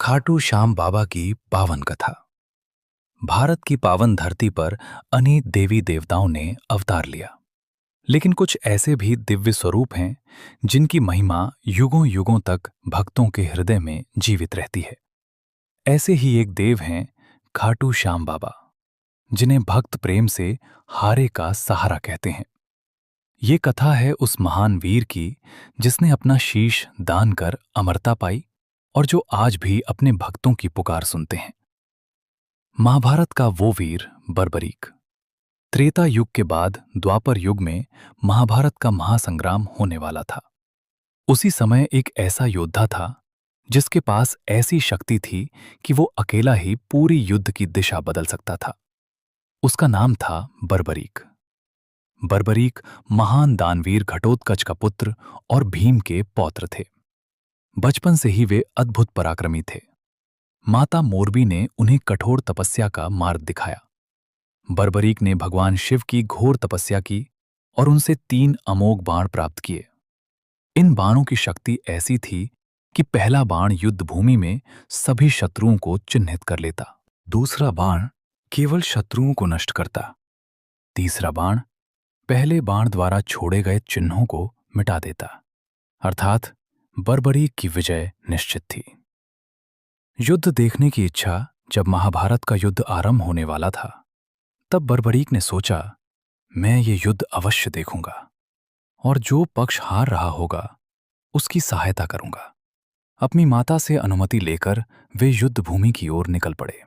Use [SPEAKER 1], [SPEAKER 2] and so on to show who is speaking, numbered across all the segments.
[SPEAKER 1] खाटू श्याम बाबा की पावन कथा। भारत की पावन धरती पर अनेक देवी देवताओं ने अवतार लिया, लेकिन कुछ ऐसे भी दिव्य स्वरूप हैं जिनकी महिमा युगों युगों तक भक्तों के हृदय में जीवित रहती है। ऐसे ही एक देव हैं खाटू श्याम बाबा, जिन्हें भक्त प्रेम से हारे का सहारा कहते हैं। ये कथा है उस महान वीर की जिसने अपना शीश दान कर अमरता पाई और जो आज भी अपने भक्तों की पुकार सुनते हैं। महाभारत का वो वीर बर्बरीक। त्रेता युग के बाद द्वापर युग में महाभारत का महासंग्राम होने वाला था। उसी समय एक ऐसा योद्धा था जिसके पास ऐसी शक्ति थी कि वो अकेला ही पूरी युद्ध की दिशा बदल सकता था। उसका नाम था बर्बरीक। बर्बरीक महान दानवीर घटोत्कच का पुत्र और भीम के पौत्र थे। बचपन से ही वे अद्भुत पराक्रमी थे। माता मोरबी ने उन्हें कठोर तपस्या का मार्ग दिखाया। बर्बरीक ने भगवान शिव की घोर तपस्या की और उनसे 3 अमोघ बाण प्राप्त किए। इन बाणों की शक्ति ऐसी थी कि पहला बाण युद्ध भूमि में सभी शत्रुओं को चिन्हित कर लेता, दूसरा बाण केवल शत्रुओं को नष्ट करता, तीसरा बाण पहले बाण द्वारा छोड़े गए चिन्हों को मिटा देता। अर्थात बर्बरीक की विजय निश्चित थी। युद्ध देखने की इच्छा जब महाभारत का युद्ध आरंभ होने वाला था, तब बर्बरीक ने सोचा, मैं ये युद्ध अवश्य देखूंगा और जो पक्ष हार रहा होगा उसकी सहायता करूंगा। अपनी माता से अनुमति लेकर वे युद्ध भूमि की ओर निकल पड़े।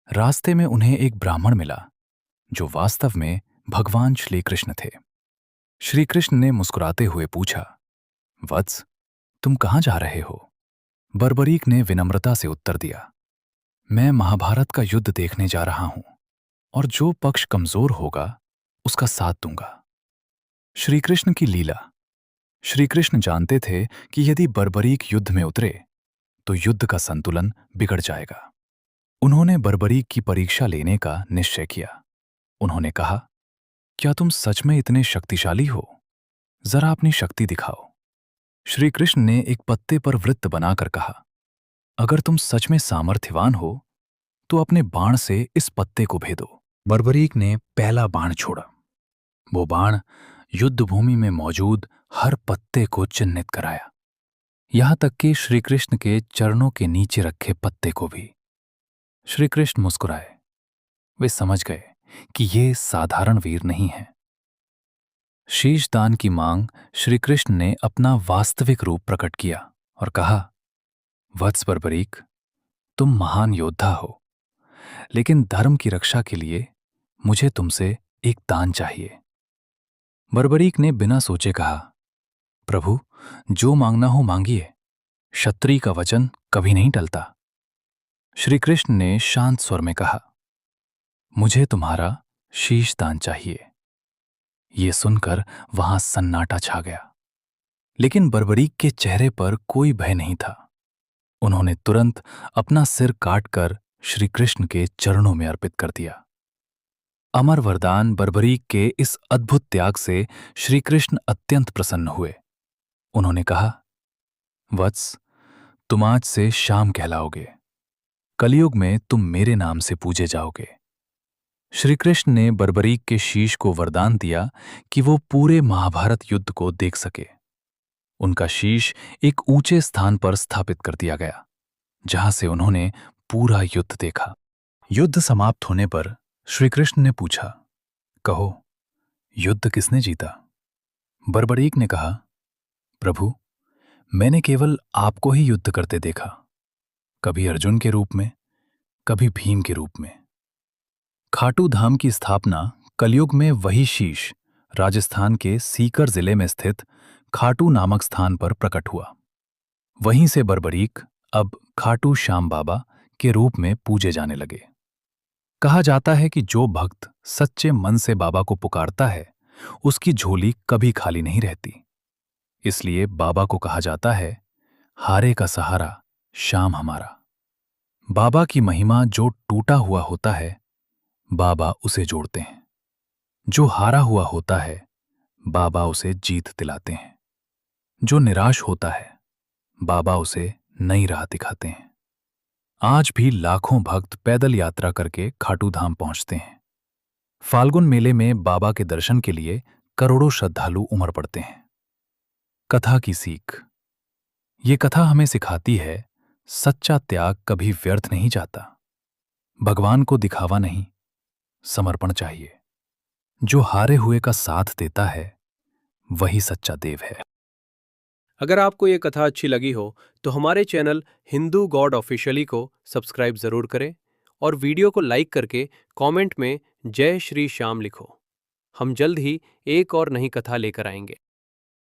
[SPEAKER 1] रास्ते में उन्हें एक ब्राह्मण मिला जो वास्तव में भगवान श्री कृष्ण थे। श्री कृष्ण ने मुस्कुराते हुए पूछा, वत्स, तुम कहाँ जा रहे हो? बर्बरीक ने विनम्रता से उत्तर दिया, मैं महाभारत का युद्ध देखने जा रहा हूं और जो पक्ष कमजोर होगा उसका साथ दूंगा। श्री कृष्ण की लीला। श्री कृष्ण जानते थे कि यदि बर्बरीक युद्ध में उतरे तो युद्ध का संतुलन बिगड़ जाएगा। उन्होंने बर्बरीक की परीक्षा लेने का निश्चय किया। उन्होंने कहा, क्या तुम सच में इतने शक्तिशाली हो? जरा अपनी शक्ति दिखाओ। श्री कृष्ण ने एक पत्ते पर वृत्त बनाकर कहा, अगर तुम सच में सामर्थ्यवान हो तो अपने बाण से इस पत्ते को भेदो। बर्बरीक ने पहला बाण छोड़ा। वो बाण युद्ध भूमि में मौजूद हर पत्ते को चिन्हित कराया, यहां तक कि श्री कृष्ण के चरणों के नीचे रखे पत्ते को भी। श्री कृष्ण मुस्कुराए। वे समझ गए कि ये साधारण वीर नहीं है। शीशदान की मांग श्री कृष्ण ने अपना वास्तविक रूप प्रकट किया और कहा, वत्स बर्बरीक, तुम महान योद्धा हो, लेकिन धर्म की रक्षा के लिए मुझे तुमसे एक दान चाहिए। बर्बरीक ने बिना सोचे कहा, प्रभु, जो मांगना हो मांगिए, क्षत्रिय का वचन कभी नहीं टलता। श्री कृष्ण ने शांत स्वर में कहा, मुझे तुम्हारा शीशदान चाहिए। ये सुनकर वहां सन्नाटा छा गया, लेकिन बर्बरीक के चेहरे पर कोई भय नहीं था। उन्होंने तुरंत अपना सिर काटकर श्री कृष्ण के चरणों में अर्पित कर दिया। अमर वरदान बर्बरीक के इस अद्भुत त्याग से श्री कृष्ण अत्यंत प्रसन्न हुए। उन्होंने कहा, वत्स, तुम आज से श्याम कहलाओगे। कलयुग में तुम मेरे नाम से पूजे जाओगे। श्री कृष्ण ने बर्बरीक के शीश को वरदान दिया कि वो पूरे महाभारत युद्ध को देख सके। उनका शीश एक ऊंचे स्थान पर स्थापित कर दिया गया, जहां से उन्होंने पूरा युद्ध देखा। युद्ध समाप्त होने पर श्री कृष्ण ने पूछा, कहो, युद्ध किसने जीता? बर्बरीक ने कहा, प्रभु, मैंने केवल आपको ही युद्ध करते देखा, कभी अर्जुन के रूप में, कभी भीम के रूप में। खाटू धाम की स्थापना कलयुग में वही शीश राजस्थान के सीकर जिले में स्थित खाटू नामक स्थान पर प्रकट हुआ। वहीं से बर्बरीक अब खाटू श्याम बाबा के रूप में पूजे जाने लगे। कहा जाता है कि जो भक्त सच्चे मन से बाबा को पुकारता है उसकी झोली कभी खाली नहीं रहती। इसलिए बाबा को कहा जाता है, हारे का सहारा श्याम हमारा। बाबा की महिमा, जो टूटा हुआ होता है बाबा उसे जोड़ते हैं, जो हारा हुआ होता है बाबा उसे जीत दिलाते हैं, जो निराश होता है बाबा उसे नई राह दिखाते हैं। आज भी लाखों भक्त पैदल यात्रा करके खाटू धाम पहुंचते हैं। फाल्गुन मेले में बाबा के दर्शन के लिए करोड़ों श्रद्धालु उमड़ पड़ते हैं। कथा की सीख। ये कथा हमें सिखाती है, सच्चा त्याग कभी व्यर्थ नहीं जाता। भगवान को दिखावा नहीं, समर्पण चाहिए। जो हारे हुए का साथ देता है, वही सच्चा देव है।
[SPEAKER 2] अगर आपको ये कथा अच्छी लगी हो तो हमारे चैनल हिंदू गॉड ऑफिशियली को सब्सक्राइब जरूर करें और वीडियो को लाइक करके कमेंट में जय श्री श्याम लिखो। हम जल्द ही एक और नई कथा लेकर आएंगे।